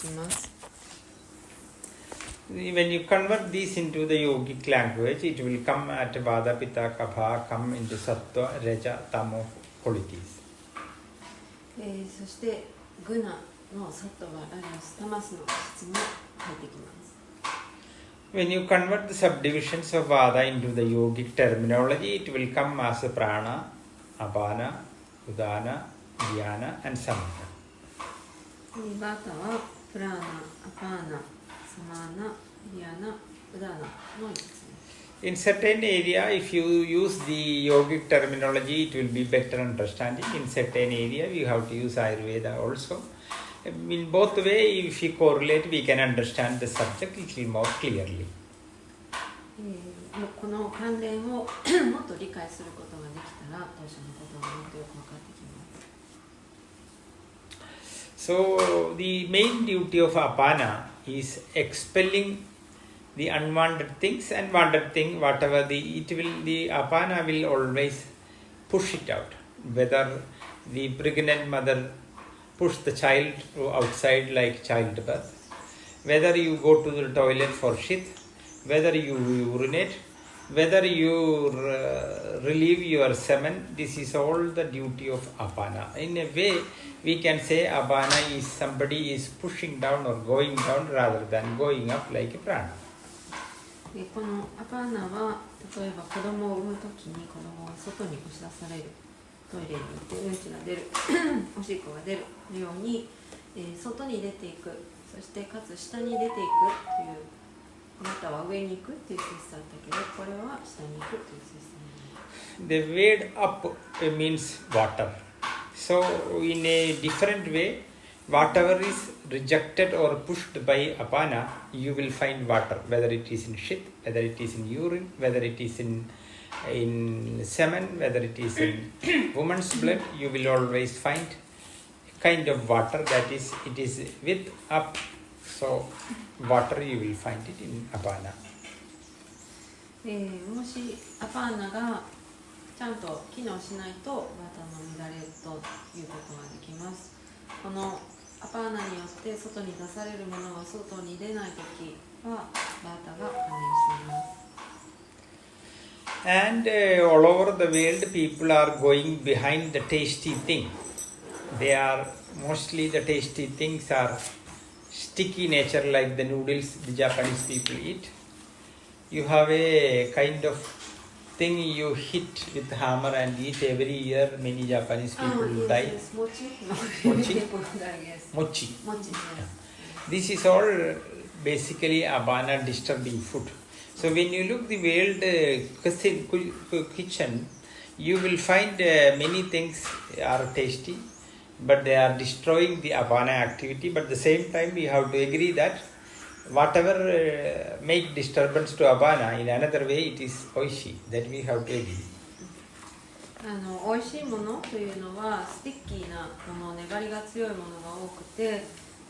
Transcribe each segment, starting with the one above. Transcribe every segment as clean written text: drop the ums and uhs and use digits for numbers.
きます。When you convert these into the yogic language, it will come at Vata, Pitta, Kapha, come into Sattva, Raja, Tamo qualities. そしてグナのサトバ、ラジャス、タマスの質も入ってきます。When you convert the subdivisions of Vata into the yogic terminology, it will come as Prana, Apana, Udana, Dhyana and Samatha. バータはプラーナ、アパーナ、サマーナ、ディアナ、ウダーナの5つ。In certain area, if you use the yogic terminology, it will be better understanding. In certain area, you have to use Ayurveda also. In both way, if you correlate, we can understand the subject little more clearly. この関連をもっと理解することができたら、当社のことがもっとよく分かってきます。So, the main duty of Apana is expelling the unwanted things and wanted thing, whatever the Apana will always push it out. Whether the pregnant mother push the child outside like childbirth, whether you go to the toilet for shit, whether you urinate, whether you relieve your semen, this is all the duty of Apana. In a way, we can say Apana is somebody is pushing down or going down rather than going up like a prana. このアパーナは例えば子供を産むときに子供が外に押し出される、トイレに行ってうんちが出るおしっこが出るように、外に出ていく、そしてかつ下に出ていくという、または上に行くという性質だったけど、これは下に行くという性質になります。 The word up means water. So in a different way, whatever is rejected or pushed by Apana, you will find water, whether it is in shit, whether it is in urine, whether it is in semen, whether it is in woman's blood, you will always find a kind of water that is, it is with up. So water you will find it in Apana. もしアパーナがちゃんと機能しないとバータの乱れということができます。このアパーナによって外に出されるものが外に出ないときはバータが関連しています。And all over the world, people are going behind the tasty thing. They are mostly the tasty things are sticky nature, like the noodles the Japanese people eat. You have a kind of thing you hit with hammer and eat every year. Many Japanese people die. Yes. Mochi. Mochi. Mochi. Yes. This is all basically Apana disturbing food. So when you look the world kitchen, you will find many things are tasty, but they are destroying the Apana activity. But at the same time, we have to agree that whatever make disturbance to Apana, in another way it is oishi. That we have to agree. 美味しいものというのはスティッキーなもの、粘りが強いものが多くて、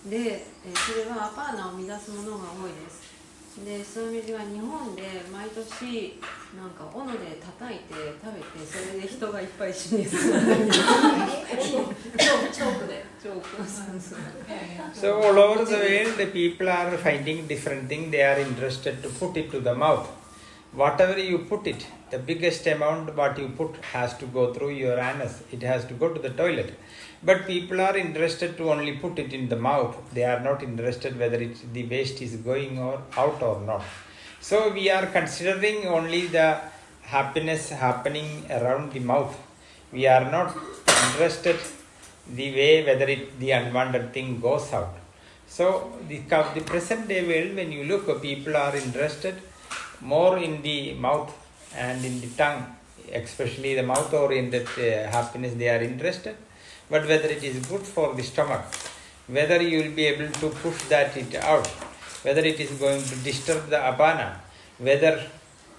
で、それはアパーナを乱すものが多いです。で、そういう意味では日本で毎年なんか斧で叩いて食べて、それで人がいっぱい死にそうなチョークで。So all over the world, the people are finding different things. They are interested to put it to the mouth. Whatever you put it, the biggest amount what you put has to go through your anus. It has to go to the toilet. But people are interested to only put it in the mouth. They are not interested whether the waste is going out or not. So we are considering only the happiness happening around the mouth. We are not interested the way whether the unwanted thing goes out. So the present day world, when you look, people are interested more in the mouth and in the tongue, especially the mouth-oriented happiness they are interested. But whether it is good for the stomach, whether you will be able to push that it out, whether it is going to disturb the apana, whether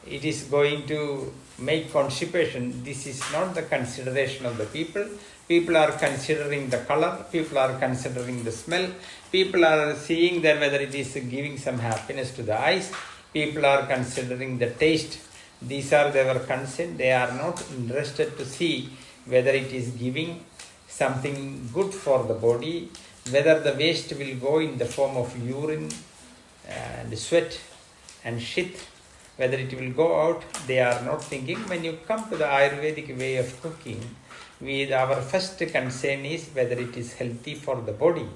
it is going to make constipation, this is not the consideration of the people. People are considering the color, people are considering the smell, people are seeing that whether it is giving some happiness to the eyes, people are considering the taste. These are their concern. They are not interested to see whether it is giving something good for the body, Whether the waste will go in the form of urine and sweat and shit, whether it will go out, they are not thinking. When you come to the Ayurvedic way of cooking, our first concern is whether it is healthy for the body.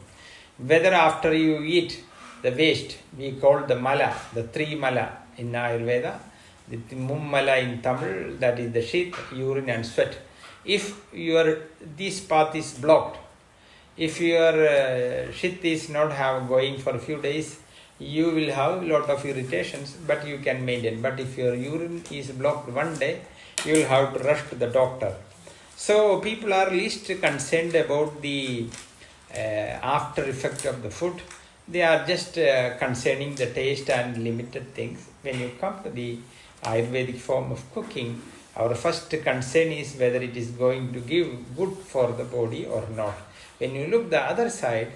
Whether after you eat the waste, we call the mala, the three mala in Ayurveda, the mummala in Tamil, that is the shit, urine and sweat. If this path is blocked, if your shit is not going for a few days, you will have a lot of irritations, but you can maintain. But if your urine is blocked one day, you will have to rush to the doctor. So people are least concerned about the after effect of the food. They are just concerning the taste and limited things. When you come to the Ayurvedic form of cooking, our first concern is whether it is going to give good for the body or not. When you look the other side,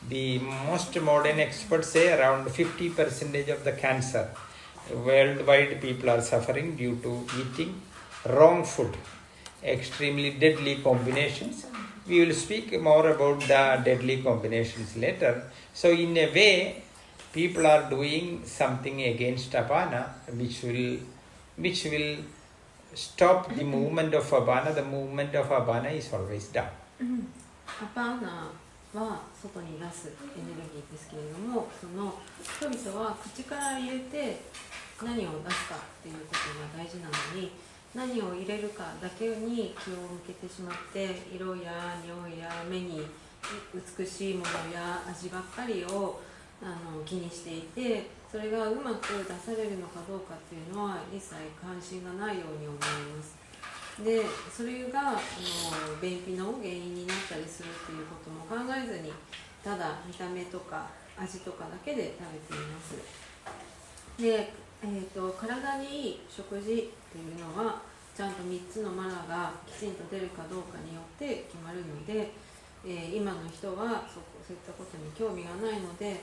the most modern experts say around 50% of the cancer worldwide people are suffering due to eating wrong food, extremely deadly combinations. We will speak more about the deadly combinations later. So in a way, people are doing something against apana, which will stop the movement of apana. The movement of apana is always down. アパーナは外に出すエネルギーですけれども、その人々は口から入れて何を出すかっていうことが大事なのに、何を入れるかだけに気を向けてしまって、色や匂いや目に美しいものや味ばっかりを気にしていて、それがうまく出されるのかどうかっていうのは一切関心がないように思います。でそれが便秘の原因になったりするっていうことも考えずに、ただ見た目とか味とかだけで食べています。で、体にいい食事っていうのはちゃんと3つのマナーがきちんと出るかどうかによって決まるので、今の人はそういったことに興味がないので、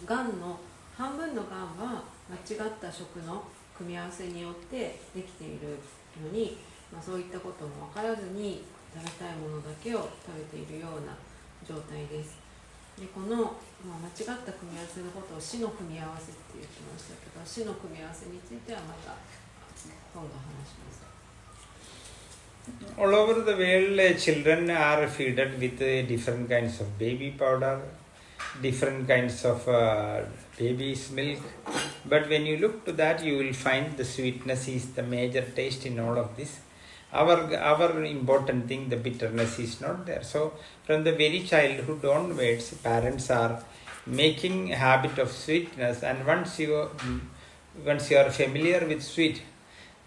がんの半分のがんは間違った食の組み合わせによってできているのに、そういったことも分からずに食べたいものだけを食べているような状態です。でこの、間違った組み合わせのことを死の組み合わせって言ってましたけど、死の組み合わせについてはまた今度話します。All over the world, children are fed with different kinds of baby powder, different kinds of baby's milk. But when you look to that, you will find the sweetness is the major taste in all of this. Our important thing, the bitterness is not there. So from the very childhood onwards, parents are making a habit of sweetness, and once you are familiar with sweet,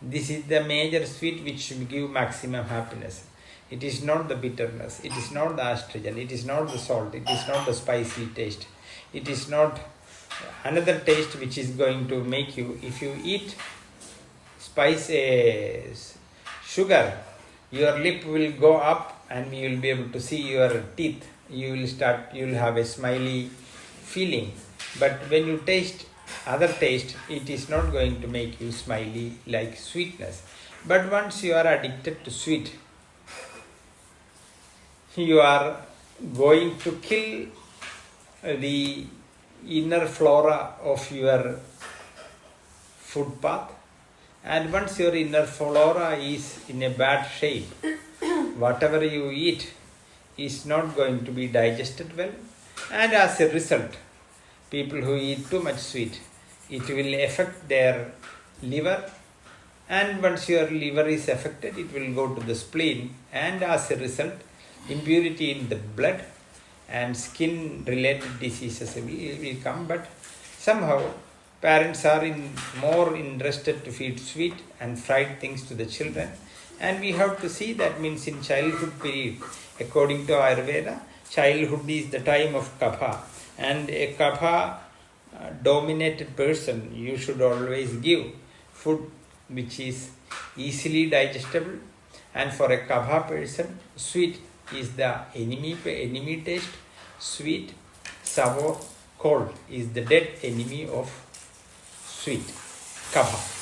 this is the major sweet which will give maximum happiness. It is not the bitterness, it is not the astringent, it is not the salt, it is not the spicy taste. It is not another taste which is going to make you, if you eat sugar, your lip will go up and you will be able to see your teeth. You will have a smiley feeling. But when you taste other taste, it is not going to make you smiley like sweetness. But once you are addicted to sweet, you are going to kill the inner flora of your food path. And once your inner flora is in a bad shape, whatever you eat is not going to be digested well. And as a result, people who eat too much sweet, it will affect their liver. And once your liver is affected, it will go to the spleen. And as a result, impurity in the blood and skin-related diseases will come. But somehow, parents are more interested to feed sweet and fried things to the children. And we have to see that means in childhood period, according to Ayurveda, childhood is the time of kapha. And a kapha dominated person, you should always give food which is easily digestible. And for a kapha person, sweet is the enemy taste. Sweet, sour, cold is the dead enemy of sweet, kapha.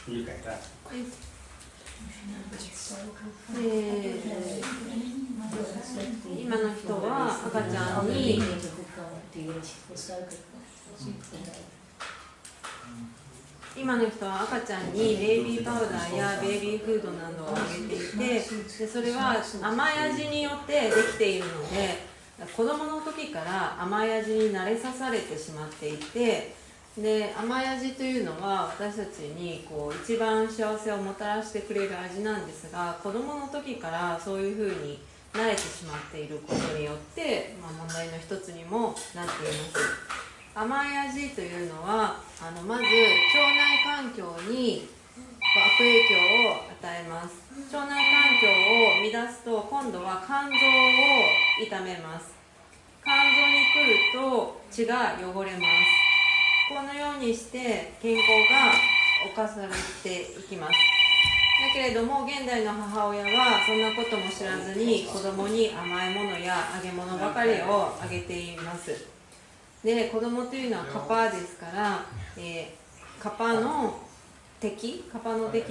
Look at that. 今の人は赤ちゃんにベイビーパウダーやベイビーフードなどをあげていて、でそれは甘い味によってできているので、子供の時から甘い味に慣れさされてしまっていて、で甘い味というのは私たちに一番幸せをもたらしてくれる味なんですが、子供の時からそういうふうに慣れてしまっていることによって、問題の一つにもなっています。甘い味というのはまず腸内環境に悪影響を与えます。腸内環境を乱すと今度は肝臓を痛めます。肝臓に来ると血が汚れます。このようにして健康が侵されていきます。だけれども現代の母親はそんなことも知らずに子供に甘いものや揚げ物ばかりをあげています。で子供というのはカパですから、カパの敵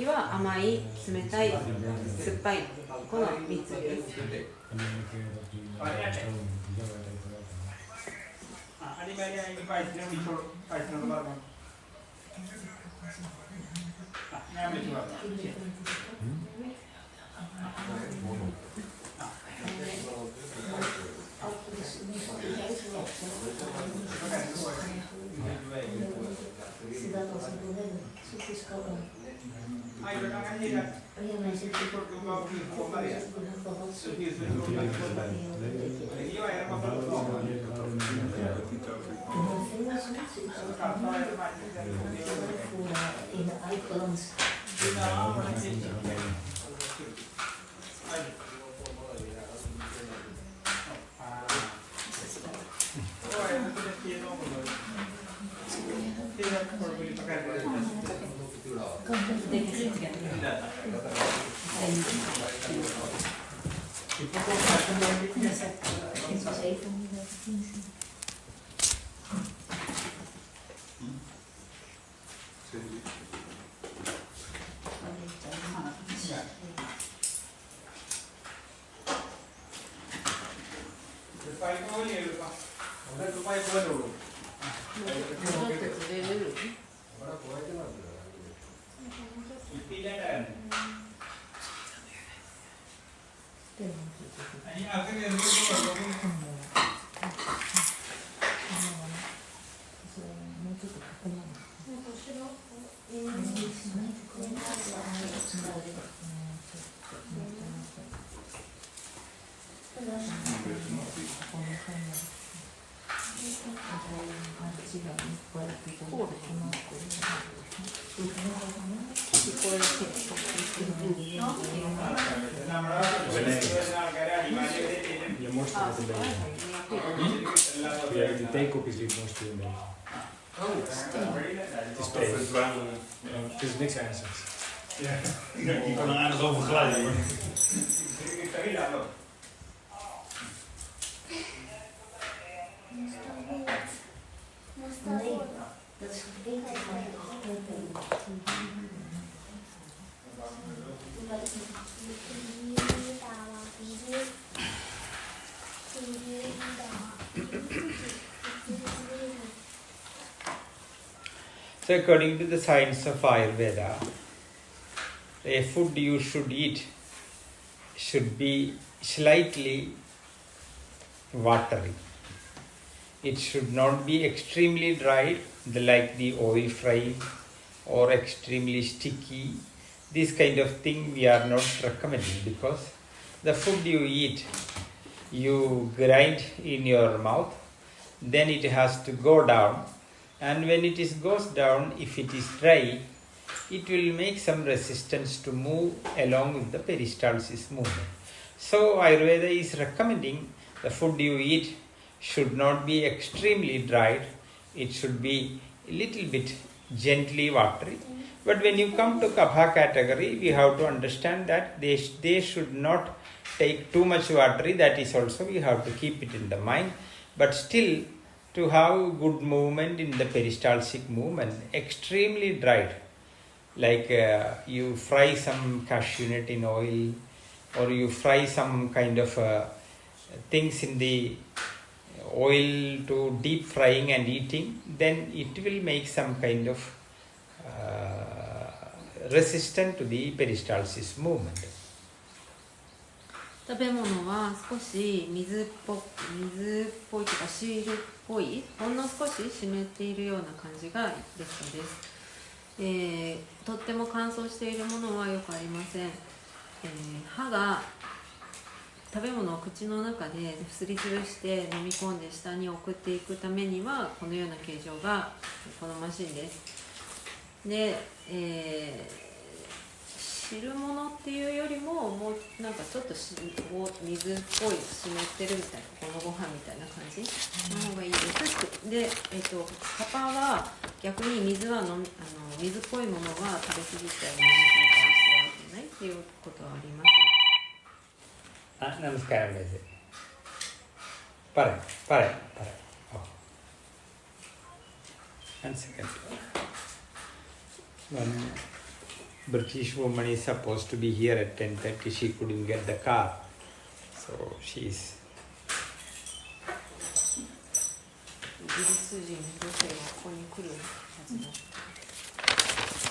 は甘い、冷たい、酸っぱい、この3つです。Ja, die theekopjes die ik moest doen. Het is pees. Het is niks ernstigs. Ja, je kan er aardig over glijden hoor. Nee, dat is beter. So according to the science of Ayurveda, a food you should eat should be slightly watery. It should not be extremely dry, like the oil fry, or extremely sticky. This kind of thing we are not recommending, because the food you eat, you grind in your mouth, then it has to go down, and when it goes down, if it is dry, it will make some resistance to move along with the peristalsis movement. So Ayurveda is recommending the food you eat should not be extremely dried, it should be a little bit gently watery. But when you come to Kapha category, we have to understand that they should not take too much watery. That is also we have to keep it in the mind. But still, to have good movement in the peristaltic movement, extremely dried like you fry some cashew nut in oil, or you fry some kind of things in the oil to deep frying and eating, then it will make some kind of resistant to the peristalsis movement. 食べ物は少し水っぽいというかシールっぽい、ほんの少し湿っているような感じがベストです。とっても乾燥しているものはよくありません。歯が食べ物を口の中ですりつぶして飲み込んで下に送っていくためにはこのような形状が好ましいです。で、汁物っていうよりももうなんかちょっと水っぽい湿ってるみたいな、このご飯みたいな感じの方がいいです。で、パパは逆に水っぽいものは食べ過ぎちゃい飲み過ぎたりしてはいけないっていうことはあります。Namaskaram. Pare. Oh. 1 second. One British woman is supposed to be here at 10:30. She couldn't get the car, so she's. イギリス人の女性がここに来るはずだ。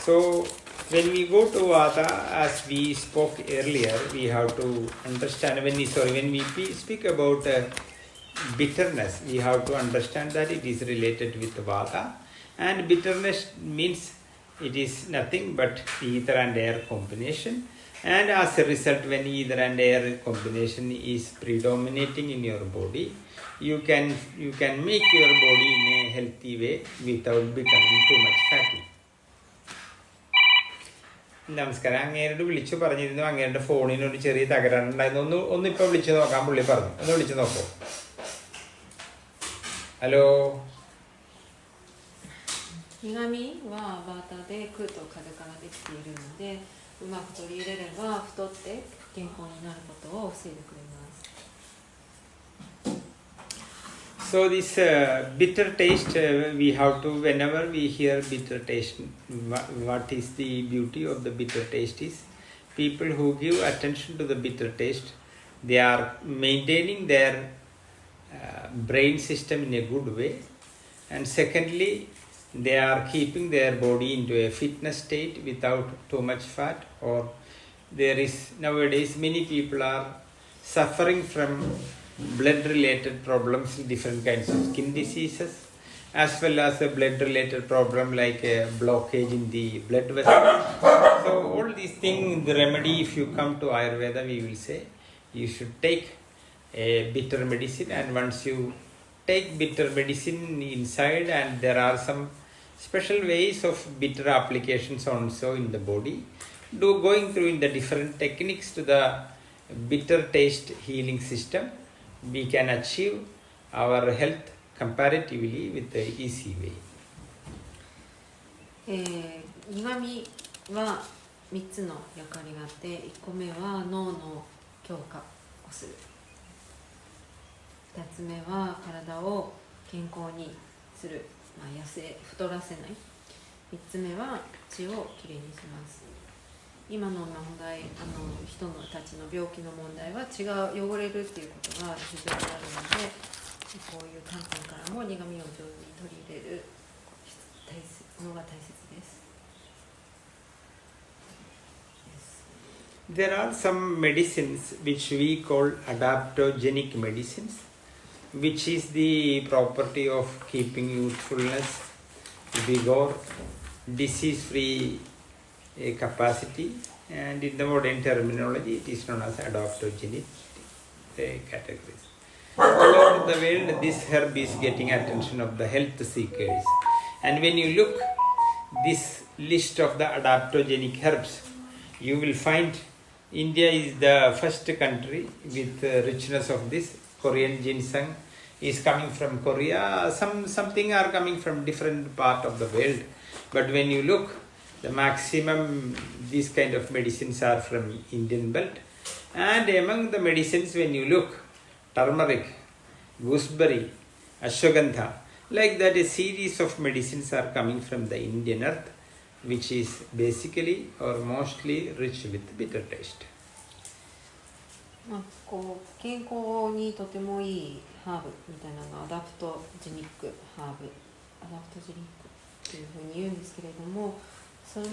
So when we go to Vata, as we spoke earlier, we have to understand when we speak about bitterness, we have to understand that it is related with Vata, and bitterness means it is nothing but ether and air combination, and as a result, when ether and air combination is predominating in your body, you can make your body in a healthy way without becoming too much fatty. നമസ്കാരം. അങ്ങേരോട് വിളിച്ചു പറഞ്ഞിരുന്നു അങ്ങേരുടെ ഫോണിനൊരു ചെറിയ തകരാറുണ്ടായിരുന്നു. ഒന്നിപ്പോൾ വിളിച്ചു നോക്കാൻ പുള്ളി പറഞ്ഞു. ഒന്ന് വിളിച്ചു നോക്കൂ. Hello. 苦味はバーターで空と風からできているので、うまく取り入れれば太って健康になることを防いでくれます。So this bitter taste, we have to, whenever we hear bitter taste, what is the beauty of the bitter taste is, people who give attention to the bitter taste, they are maintaining their brain system in a good way, and secondly, they are keeping their body into a fitness state without too much fat, or there is, nowadays many people are suffering from blood related problems, different kinds of skin diseases, as well as a blood related problem like a blockage in the blood vessel. So all these things, the remedy, if you come to Ayurveda, we will say you should take a bitter medicine, and once you take bitter medicine inside, and there are some special ways of bitter applications also in the body, going through in the different techniques to the bitter taste healing system, we can achieve our health comparatively with the easy way. 苦味は3つの役割があって、1個目は脳の強化をする、2つ目は体を健康にする、痩せ太らせない、3つ目は血をきれいにします。今の問題、人たちの病気の問題は血が汚れるっていうことが非常にあるので、こういう観点からも苦味を上手に取り入れるのが大切です。There are some medicines which we call adaptogenic medicines, which is the property of keeping youthfulness, vigor, disease-free capacity, and in the modern terminology it is known as adaptogenic categories. All over the world this herb is getting attention of the health seekers, and when you look this list of the adaptogenic herbs, you will find India is the first country with richness of this. Korean ginseng is coming from Korea, something are coming from different part of the world, but when you look, the maximum these kind of medicines are from Indian belt. And among the medicines, when you look, turmeric, gooseberry, ashwagandha, like that a series of medicines are coming from the Indian earth, which is basically or mostly rich with bitter taste. まあ、こう健康にとてもいいハーブみたいなのがアダプトジニックハーブ、アダプトジニックっていうふうに言うんですけれども、それ